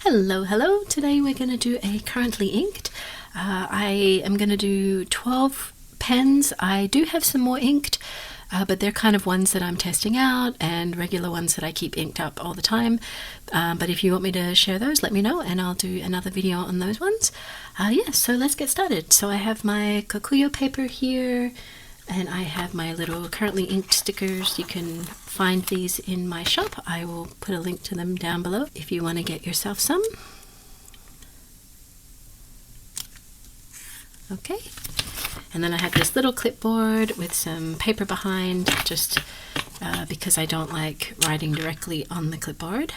Hello, hello. Today we're going to do a currently inked. I am going to do 12 pens. I do have some more inked, but they're kind of ones that I'm testing out and regular ones that I keep inked up all the time. But if you want me to share those, let me know and I'll do another video on those ones. So let's get started. So I have my Kokuyo paper here, and I have my little currently inked stickers. You can find these in my shop. I will put a link to them down below if you want to get yourself some. Okay, and then I have this little clipboard with some paper behind, just because I don't like writing directly on the clipboard,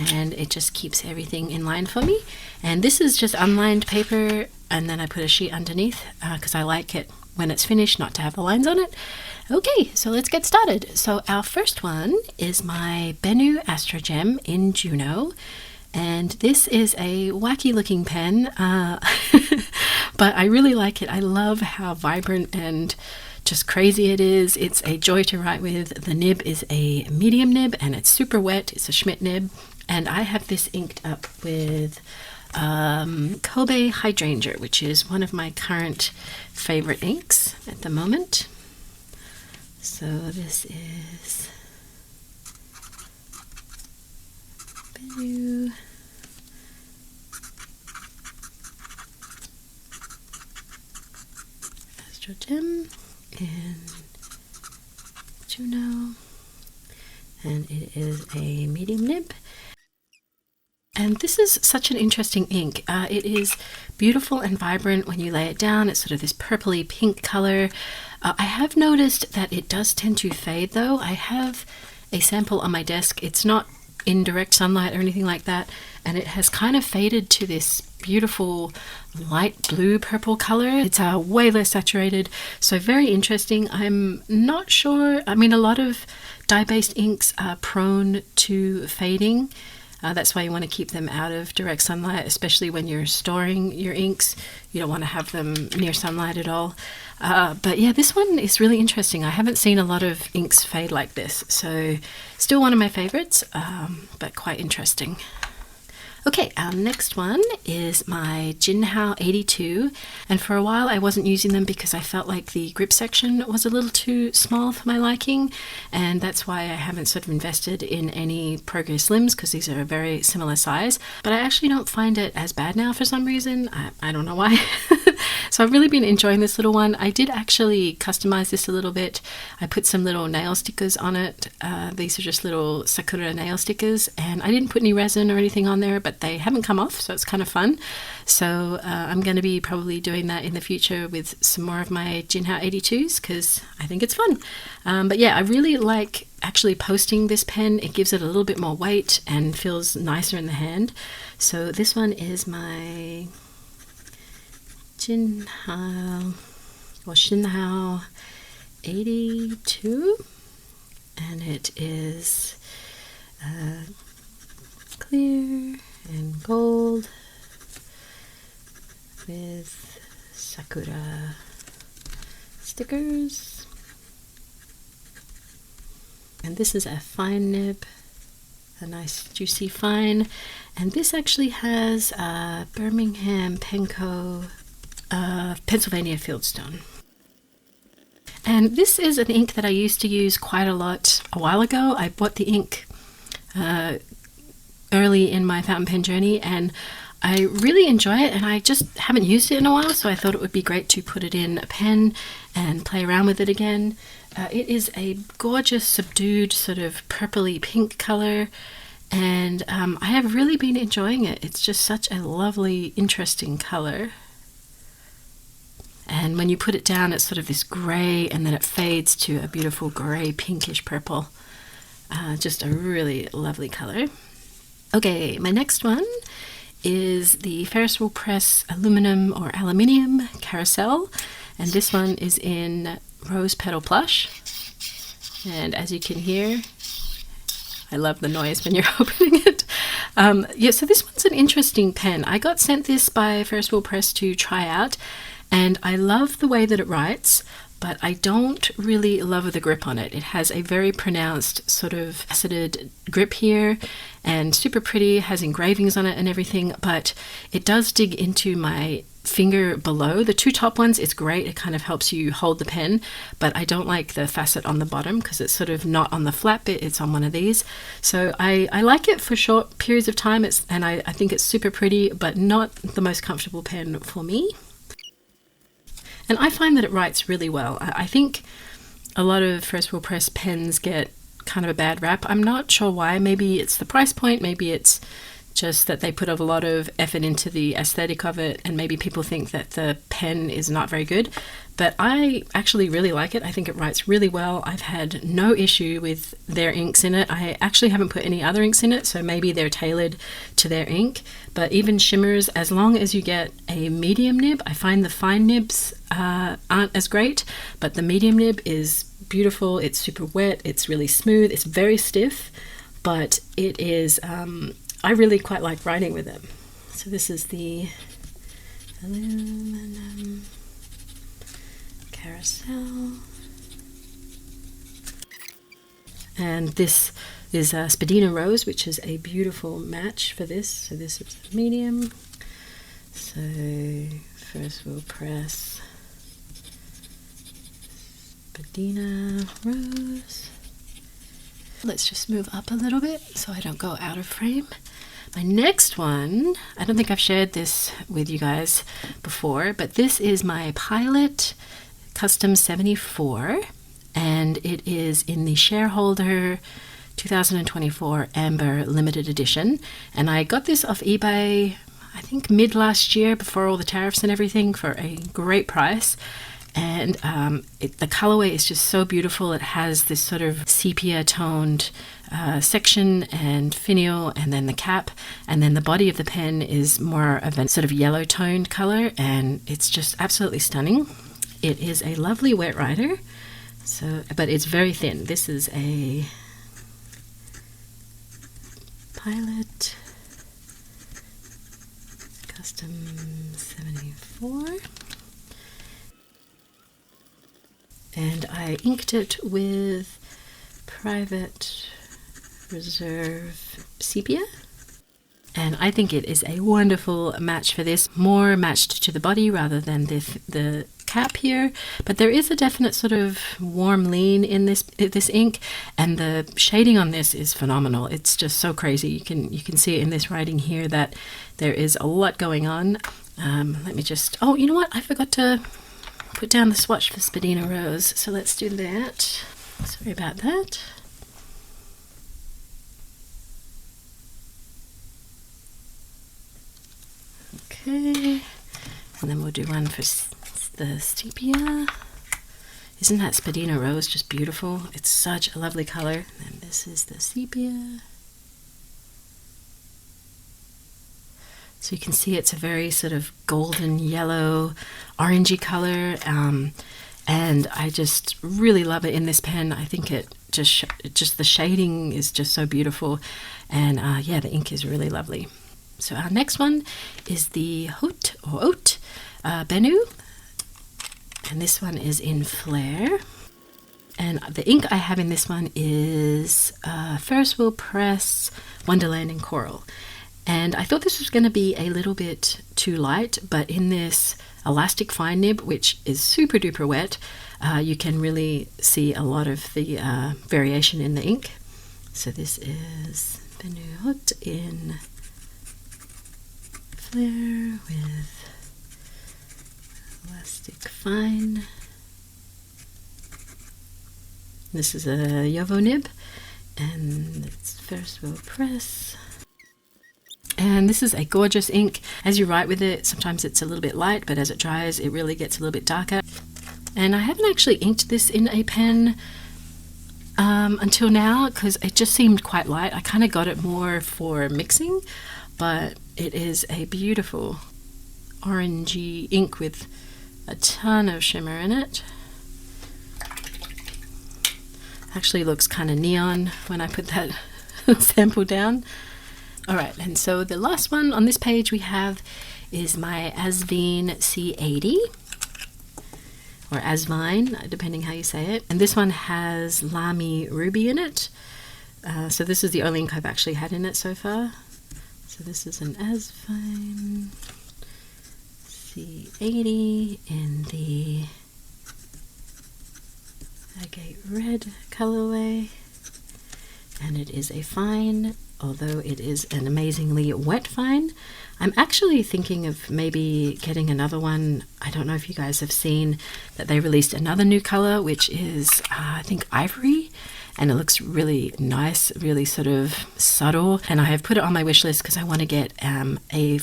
and it just keeps everything in line for me. And this is just unlined paper, and then I put a sheet underneath because I like it when it's finished not to have the lines on it. Okay, so let's get started. So our first one is my Benu Astrogem in Juno, and this is a wacky looking pen, but I really like it. I love how vibrant and just crazy it is. It's a joy to write with. The nib is a medium nib and it's super wet. It's a Schmidt nib, and I have this inked up with Kobe Hydrangea, which is one of my current favorite inks at the moment. So this is Benu Astrogem in Juno, and it is a medium nib. And this is such an interesting ink. It is beautiful and vibrant when you lay it down. It's sort of this purpley pink color. I have noticed that it does tend to fade though. I have a sample on my desk. It's not in direct sunlight or anything like that, and it has kind of faded to this beautiful light blue purple color. It's way less saturated, so very interesting. I'm not sure. I mean, a lot of dye-based inks are prone to fading. That's why you want to keep them out of direct sunlight, especially when you're storing your inks. You don't want to have them near sunlight at all. But yeah, this one is really interesting. I haven't seen a lot of inks fade like this, so still one of my favorites, but quite interesting. Okay, our next one is my Jinhao 82, and for a while I wasn't using them because I felt like the grip section was a little too small for my liking, and that's why I haven't sort of invested in any Progress Slims, because these are a very similar size. But I actually don't find it as bad now for some reason. I don't know why. So I've really been enjoying this little one. I did actually customize this a little bit. I put some little nail stickers on it. These are just little Sakura nail stickers, and I didn't put any resin or anything on there, but they haven't come off, so it's kind of fun. So I'm going to be probably doing that in the future with some more of my Jinhao 82s because I think it's fun. But yeah, I really like actually posting this pen. It gives it a little bit more weight and feels nicer in the hand. So this one is my Jinhao 82, and it is clear and gold with Sakura stickers. And this is a fine nib, a nice juicy fine. And this actually has Birmingham Penco Pennsylvania Fieldstone. And this is an ink that I used to use quite a lot a while ago. I bought the ink early in my fountain pen journey, and I really enjoy it, and I just haven't used it in a while, so I thought it would be great to put it in a pen and play around with it again. It is a gorgeous subdued sort of purpley pink color, and I have really been enjoying it. It's just such a lovely, interesting color. And when you put it down, it's sort of this gray, and then it fades to a beautiful gray pinkish purple. Just a really lovely color. Okay, my next one is the Ferris Wheel Press Aluminum or Aluminium Carousel, and this one is in Rose Petal Plush. And as you can hear, I love the noise when you're opening it. Yeah, so this one's an interesting pen. I got sent this by Ferris Wheel Press to try out, and I love the way that it writes, but I don't really love the grip on it. It has a very pronounced sort of faceted grip here, and super pretty, has engravings on it and everything, but it does dig into my finger below. The two top ones, it's great, it kind of helps you hold the pen, but I don't like the facet on the bottom because it's sort of not on the flat bit, it's on one of these. So I like it for short periods of time, and I think it's super pretty, but not the most comfortable pen for me. And I find that it writes really well. I think a lot of first world press pens get kind of a bad rap. I'm not sure why. Maybe it's the price point, maybe it's just that they put a lot of effort into the aesthetic of it, and maybe people think that the pen is not very good, but I actually really like it. I think it writes really well. I've had no issue with their inks in it. I actually haven't put any other inks in it, so maybe they're tailored to their ink, but even shimmers, as long as you get a medium nib, I find the fine nibs aren't as great, but the medium nib is beautiful. It's super wet, it's really smooth, it's very stiff, but it is I really quite like writing with it. So this is the aluminum carousel. And this is Spadina Rose, which is a beautiful match for this. So this is the medium. So first we'll press Spadina Rose. Let's just move up a little bit so I don't go out of frame. My next one, I don't think I've shared this with you guys before, but this is my Pilot Custom 74, and it is in the Shareholder 2024 Amber Limited Edition. And I got this off eBay, I think mid last year, before all the tariffs and everything, for a great price. And the colorway is just so beautiful. It has this sort of sepia toned section and finial, and then the cap, and then the body of the pen is more of a sort of yellow toned color, and it's just absolutely stunning. It is a lovely wet writer, so, but it's very thin. This is a Pilot Custom 74. And I inked it with Private Reserve Sepia. And I think it is a wonderful match for this, more matched to the body rather than the cap here. But there is a definite sort of warm lean in this ink, and the shading on this is phenomenal. It's just so crazy. You can see it in this writing here that there is a lot going on. Let me just, oh, you know what? I forgot to put down the swatch for Spadina Rose, so let's do that. Sorry about that. Okay, and then we'll do one for the sepia. Isn't that Spadina Rose just beautiful? It's such a lovely color. And this is the sepia. So you can see it's a very sort of golden yellow, orangey color, and I just really love it in this pen. I think it just the shading is just so beautiful, and yeah, the ink is really lovely. So our next one is the Haute Benu, and this one is in Flare. And the ink I have in this one is Ferris Wheel Press Wonderland in Coral. And I thought this was going to be a little bit too light, but in this elastic fine nib, which is super duper wet, you can really see a lot of the variation in the ink. So this is Benu Haute in Flare with elastic fine. This is a Yovo nib, and it's Ferris Wheel Press. And this is a gorgeous ink. As you write with it, sometimes it's a little bit light, but as it dries, it really gets a little bit darker. And I haven't actually inked this in a pen until now, because it just seemed quite light. I kind of got it more for mixing, but it is a beautiful orangey ink with a ton of shimmer in it. Actually looks kind of neon when I put that sample down. Alright, and so the last one on this page we have is my Asvine C80, or Asvine, depending how you say it. And this one has Lamy Ruby in it. So this is the only ink I've actually had in it so far. So this is an Asvine C80 in the agate red colorway, and it is a fine, although it is an amazingly wet fine. I'm actually thinking of maybe getting another one. I don't know if you guys have seen that they released another new color, which is I think ivory, and it looks really nice, really sort of subtle, and I have put it on my wish list because I want to get a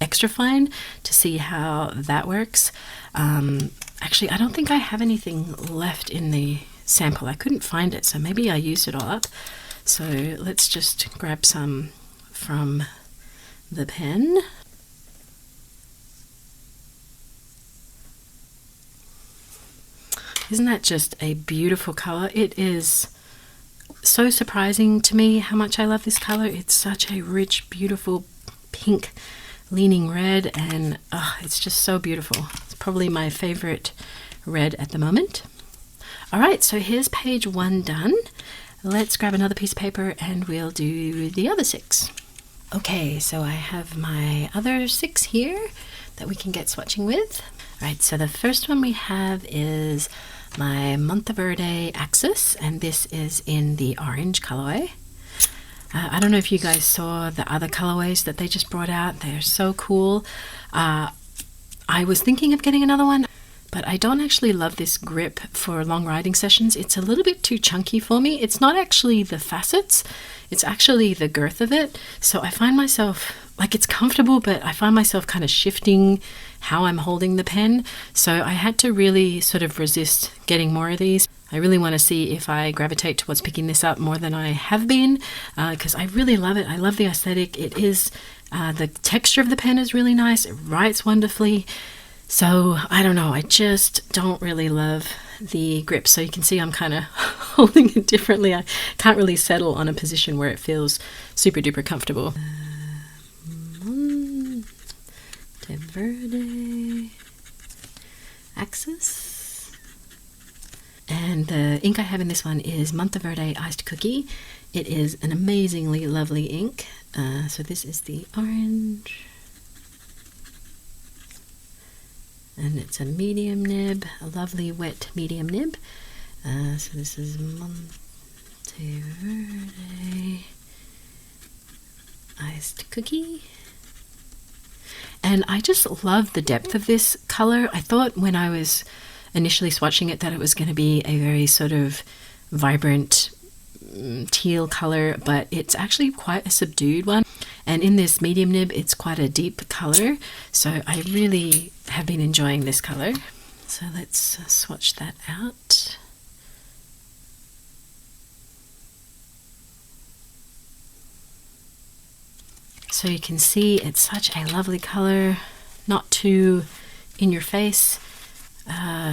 extra fine to see how that works. Actually, I don't think I have anything left in the sample. I couldn't find it, so maybe I used it all up. So let's just grab some from the pen. Isn't that just a beautiful color? It is so surprising to me how much I love this color. It's such a rich, beautiful pink leaning red, and it's just so beautiful. It's probably my favorite red at the moment. All right, so here's page 1 done. Let's grab another piece of paper and we'll do the other 6. Okay, so I have my other 6 here that we can get swatching with. All right, so the first one we have is my Monteverde Axis, and this is in the orange colorway. I don't know if you guys saw the other colorways that they just brought out. They're so cool. I was thinking of getting another one, but I don't actually love this grip for long riding sessions. It's a little bit too chunky for me. It's not actually the facets, it's actually the girth of it. So I find myself, like, it's comfortable, but I find myself kind of shifting how I'm holding the pen. So I had to really sort of resist getting more of these. I really want to see if I gravitate towards picking this up more than I have been, because I really love it. I love the aesthetic. It is, the texture of the pen is really nice. It writes wonderfully. So I don't know, I just don't really love the grip. So you can see I'm kind of holding it differently. I can't really settle on a position where it feels super duper comfortable. Monteverde Axis. And the ink I have in this one is Monteverde Iced Cookie. It is an amazingly lovely ink. So this is the orange. And it's a medium nib, a lovely wet medium nib. So this is Monteverde Iced Cookie. And I just love the depth of this color. I thought when I was initially swatching it that it was going to be a very sort of vibrant teal color, but it's actually quite a subdued one. And in this medium nib, it's quite a deep color. So I really have been enjoying this color. So let's swatch that out. So you can see it's such a lovely color, not too in your face,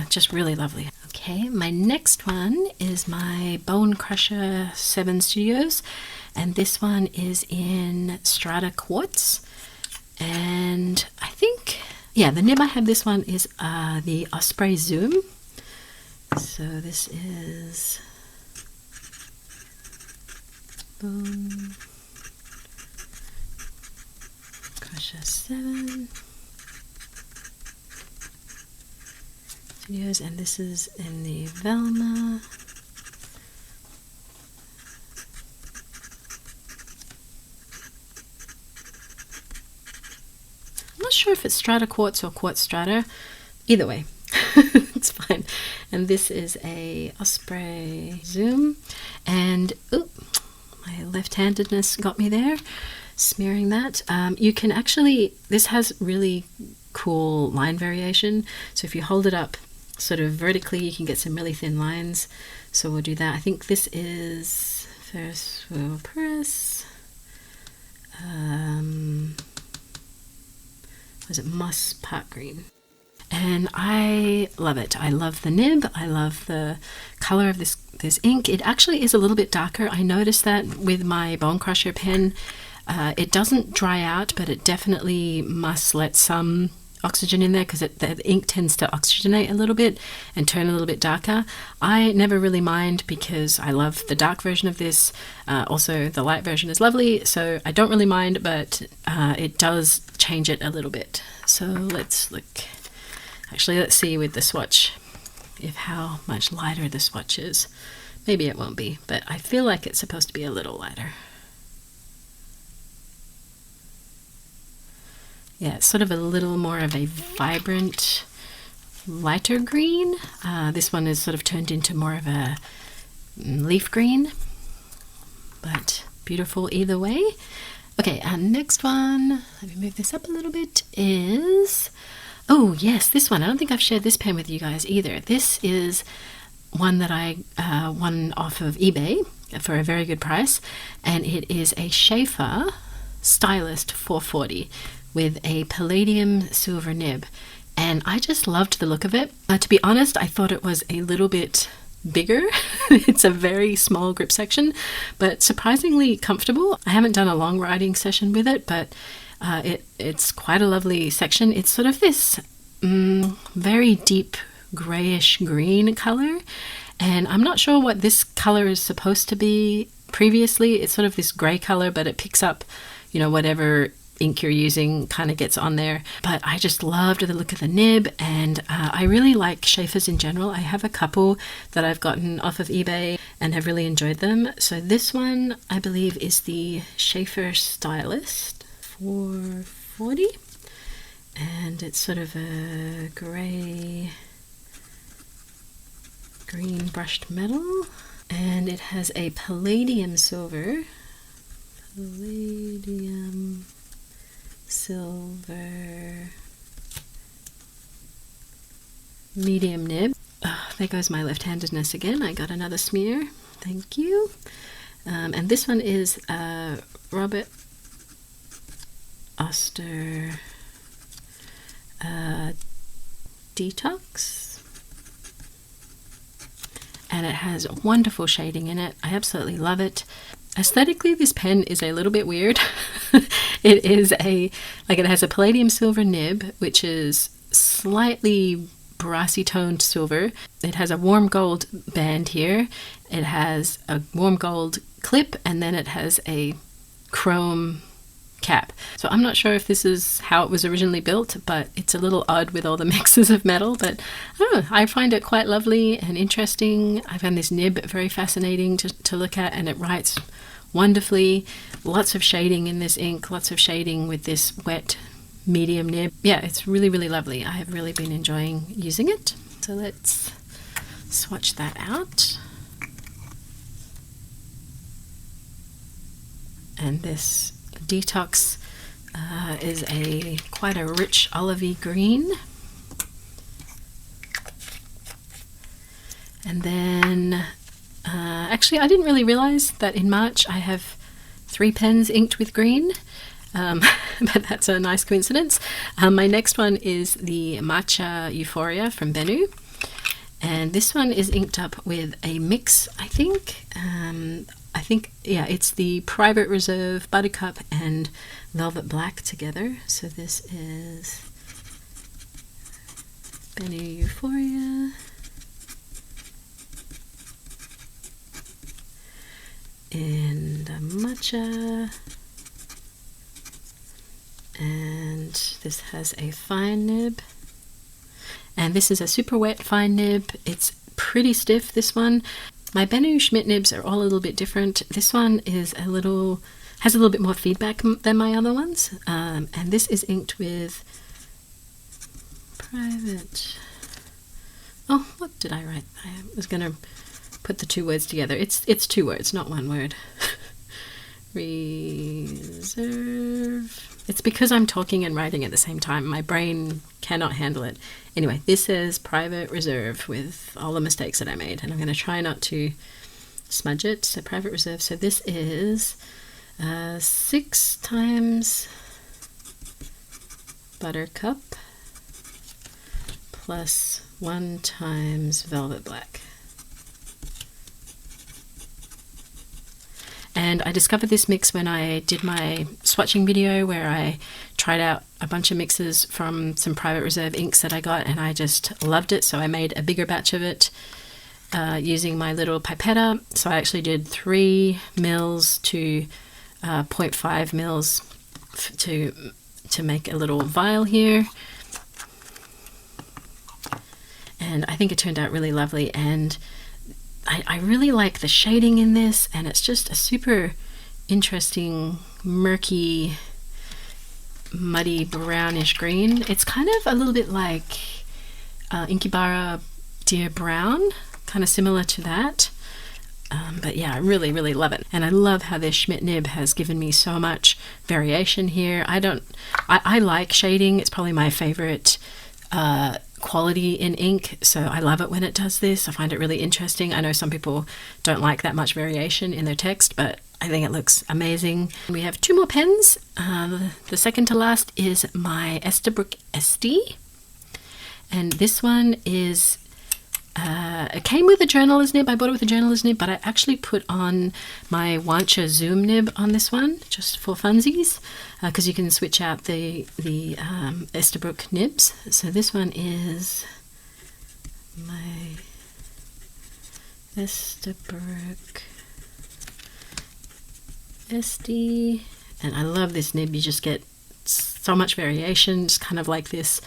just really lovely. Okay, my next one is my Bonecrusher 7 Studios, and this one is in Strata Quartz. And I think, yeah, the nib I have this one is the Osprey Zoom. So this is Bonecrusher 7 Studios, and this is in the Velma. I'm not sure if it's Strata Quartz or Quartz Strata. Either way, it's fine. And this is a Osprey Zoom. And oop, my left-handedness got me there, smearing that. You can actually, this has really cool line variation. So if you hold it up sort of vertically, you can get some really thin lines. So we'll do that. I think this is first we'll press. Was it Moss Park Green? And I love it. I love the nib. I love the color of this ink. It actually is a little bit darker. I noticed that with my Bonecrusher pen. It doesn't dry out, but it definitely must let some oxygen in there because the ink tends to oxygenate a little bit and turn a little bit darker. I never really mind because I love the dark version of this. Also, the light version is lovely, so I don't really mind, but it does change it a little bit. So let's look. Actually, let's see with the swatch if how much lighter the swatch is. Maybe it won't be, but I feel like it's supposed to be a little lighter. Yeah, it's sort of a little more of a vibrant, lighter green. This one is sort of turned into more of a leaf green, but beautiful either way. Okay, and next one, let me move this up a little bit, is, oh yes, this one. I don't think I've shared this pen with you guys either. This is one that I won off of eBay for a very good price, and it is a Sheaffer Stylist 440 with a Paladium silver nib, and I just loved the look of it. To be honest, I thought it was a little bit bigger. It's a very small grip section, but surprisingly comfortable. I haven't done a long writing session with it, but it's quite a lovely section. It's sort of this very deep grayish green color, and I'm not sure what this color is supposed to be previously. It's sort of this gray color, but it picks up, you know, whatever ink you're using kind of gets on there. But I just loved the look of the nib, and I really like Sheaffers in general. I have a couple that I've gotten off of eBay and have really enjoyed them. So this one I believe is the Sheaffer Stylist 440, and it's sort of a grey green brushed metal, and it has a Paladium silver medium nib. Oh, there goes my left-handedness again. I got another smear. Thank you. And this one is Robert Oster Detox. And it has wonderful shading in it. I absolutely love it. Aesthetically, this pen is a little bit weird. It is it has a Palladium silver nib, which is slightly brassy toned silver. It has a warm gold band here. It has a warm gold clip, and then it has a chrome cap. So I'm not sure if this is how it was originally built, but it's a little odd with all the mixes of metal, but I don't know, I find it quite lovely and interesting. I found this nib very fascinating to look at, and it writes wonderfully. Lots of shading in this ink, lots of shading with this wet medium nib. Yeah, it's really, really lovely. I have really been enjoying using it. So let's swatch that out. And this Detox is quite a rich olivey green. And then actually I didn't really realize that in March I have 3 pens inked with green, but that's a nice coincidence. My next one is the Matcha Euphoria from Benu, and this one is inked up with a mix, I think. Yeah, it's the Private Reserve Buttercup and Velvet Black together. So this is Benu Euphoria. And Matcha. And this has a fine nib. And this is a super wet fine nib. It's pretty stiff, this one. My Benu Schmidt nibs are all a little bit different. This one is has a little bit more feedback than my other ones. And this is inked with Private. Oh, what did I write? I was going to put the 2 words together. It's 2 words, not 1 word. Reserve. It's because I'm talking and writing at the same time. My brain cannot handle it. Anyway, this is Private Reserve with all the mistakes that I made, and I'm going to try not to smudge it. So Private Reserve. So this is 6 times Buttercup plus 1 times Velvet Black. And I discovered this mix when I did my swatching video where I tried out a bunch of mixes from some private reserve inks that I got, and I just loved it. So I made a bigger batch of it using my little pipetta. So I actually did 3 mils to 0.5 mils to make a little vial here. And I think it turned out really lovely, and I really like the shading in this, and it's just a super interesting, murky, muddy brownish green. It's kind of a little bit like Inkibara Deer Brown, kind of similar to that. But yeah, I really, really love it. And I love how this Schmidt nib has given me so much variation here. I like shading. It's probably my favorite quality in ink, so I love it when it does this. I find it really interesting. I know some people don't like that much variation in their text, but I think it looks amazing. We have 2 more pens. The second to last is my Esterbrook Estie, and this one is it came with a journaler's nib. I bought it with a journaler's nib, but I actually put on my Wancher zoom nib on this one just for funsies, because you can switch out the Esterbrook nibs. So this one is my Esterbrook Estie, and I love this nib. You just get so much variation. It's kind of like this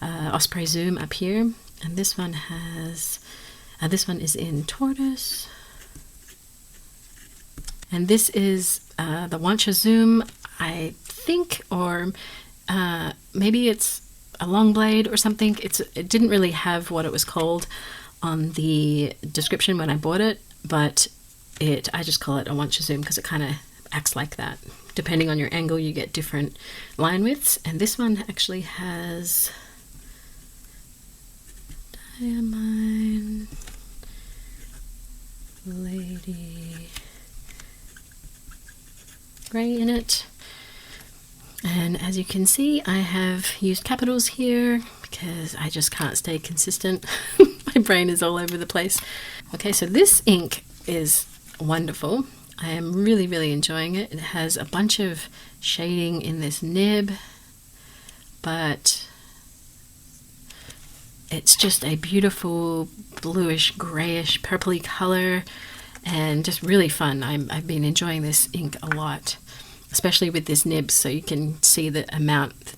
Osprey zoom up here. And this one has, this one is in Tortoise. And this is the Wancher Zoom, I think, or maybe it's a long blade or something. It didn't really have what it was called on the description when I bought it, but I just call it a Wancher Zoom because it kind of acts like that. Depending on your angle, you get different line widths. And this one actually has Diamine Lady Grey in it, and as you can see, I have used capitals here because I just can't stay consistent. My brain is all over the place. Okay, so this ink is wonderful. I am really, really enjoying it. It has a bunch of shading in this nib, but it's just a beautiful bluish, grayish, purpley color, and just really fun. I've been enjoying this ink a lot, especially with this nib, so you can see the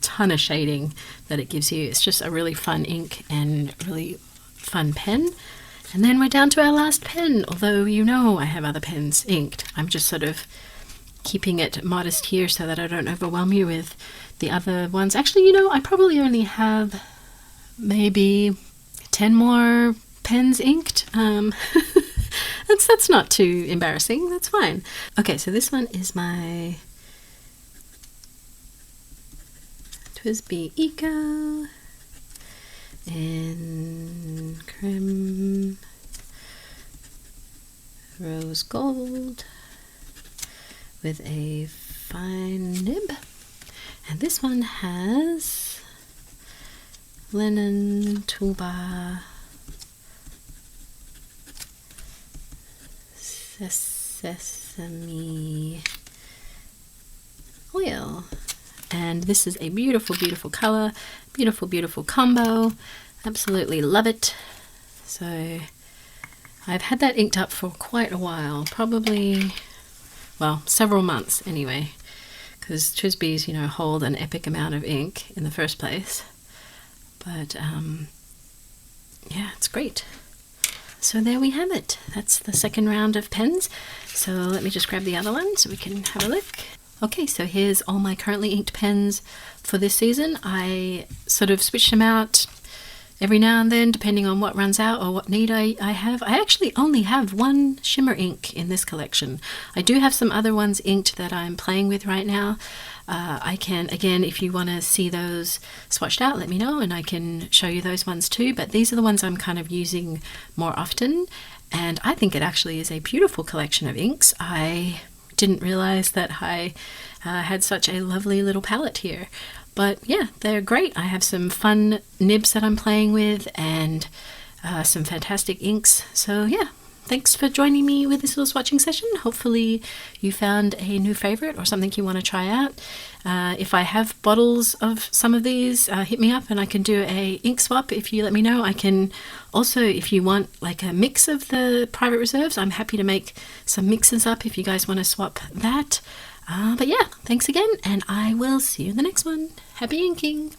ton of shading that it gives you. It's just a really fun ink and really fun pen. And then we're down to our last pen, although you know I have other pens inked. I'm just sort of keeping it modest here so that I don't overwhelm you with the other ones. Actually, you know, I probably only have maybe 10 more pens inked. That's not too embarrassing. That's fine. Okay, so this one is my TWSBI Eco in Creme Rose Gold with a fine nib. And this one has Lennon Toolbar Sesame oil, and this is a beautiful, beautiful color, beautiful, beautiful combo. Absolutely love it. So I've had that inked up for quite a while, probably, well, several months anyway, because TWSBIs, you know, hold an epic amount of ink in the first place. But yeah, it's great. So there we have it. That's the second round of pens. So let me just grab the other one so we can have a look. Okay, so here's all my currently inked pens for this season. I sort of switch them out every now and then depending on what runs out or what need I have. I actually only have one shimmer ink in this collection. I do have some other ones inked that I'm playing with right now. I can, again, if you want to see those swatched out, let me know and I can show you those ones too. But these are the ones I'm kind of using more often, and I think it actually is a beautiful collection of inks. I didn't realize that I had such a lovely little palette here. But yeah, they're great. I have some fun nibs that I'm playing with and some fantastic inks. So yeah, thanks for joining me with this little swatching session. Hopefully you found a new favorite or something you want to try out. If I have bottles of some of these, hit me up and I can do a ink swap if you let me know. I can also, if you want like a mix of the private reserves, I'm happy to make some mixes up if you guys want to swap that. But yeah, thanks again, and I will see you in the next one. Happy inking!